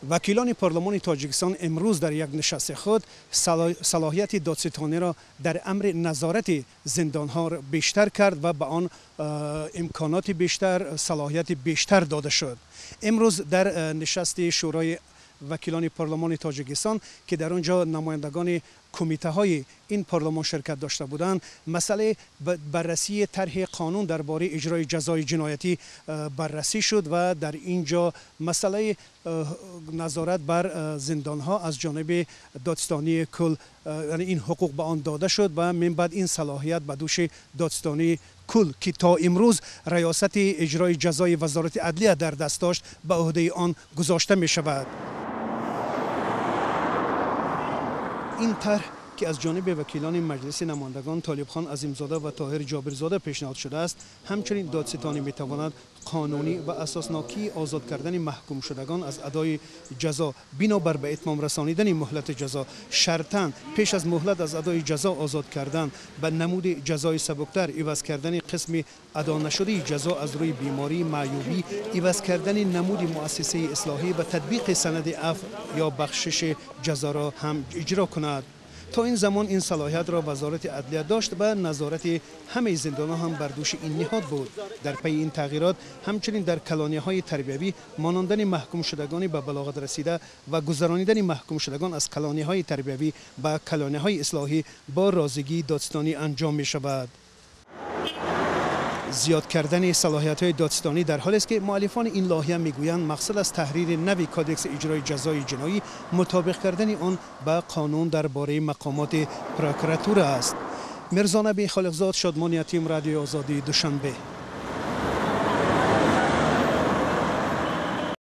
وکیلان پارلمان تاجیکستان امروز در یک نشست خود صلاحیت دادستانی را در امر نظارت زندانها را بیشتر کرد و به آن امکانات بیشتر، صلاحیت بیشتر داده شد. امروز در نشست شورای وکیلان پارلمان تاجیکستان که در آنجا نمایندگان کمیته های این پارلمان شرکت داشته بودند، مسئله بررسی طرح قانون درباره اجرای جزای جنایتی بررسی شد و در اینجا مسئله نظارت بر زندان ها از جانب دادستانی کل، یعنی این حقوق به آن داده شد و من بعد این صلاحیت به دوش دادستانی کل که تا امروز ریاست اجرای جزای وزارت عدلیه در دست داشت به عهده آن گذاشته می شود. این طرح که از جانب وکیلان مجلس نمایندگان طالب خان عظیمزاده و طاهر جابرزاده پیشنهاد شده است، همچنین دادستانی می تواند قانونی و اساسناکی آزاد کردن محکوم شدگان از ادای جزا بنابر به اتمام رسانیدن مهلت جزا، شرطاً پیش از مهلت از ادای جزا آزاد کردن، به نمود جزای سبکتر عوض کردن قسم ادا نشده جزا از روی بیماری معیوبی، عوض کردن نمود مؤسسه اصلاحی و تطبیق سند عفو یا بخشش جزا را هم اجرا کند. تا این زمان این صلاحیت را وزارت عدلیه داشت و نظارت همه زندان‌ها هم بر دوش این نهاد بود. در پی این تغییرات همچنین در کلانی‌های تربیوی مانندن محکوم شدگان به بلاغت رسیده و گذرانیدن محکوم شدگان از کلانی‌های تربیوی به کلانی‌های اصلاحی با رازگی دادستانی انجام می‌شود. زیاد کردن صلاحیت‌های دادستانی در حالی است که مؤلفان این لایحه میگویند مقصد از تحریر نوی کادکس اجرای جزای جنایی مطابق کردن آن به قانون درباره مقامات پروکراتور است. مرزا نبی خالقزاد، شادمان یتیم، رادیو آزادی، دوشنبه.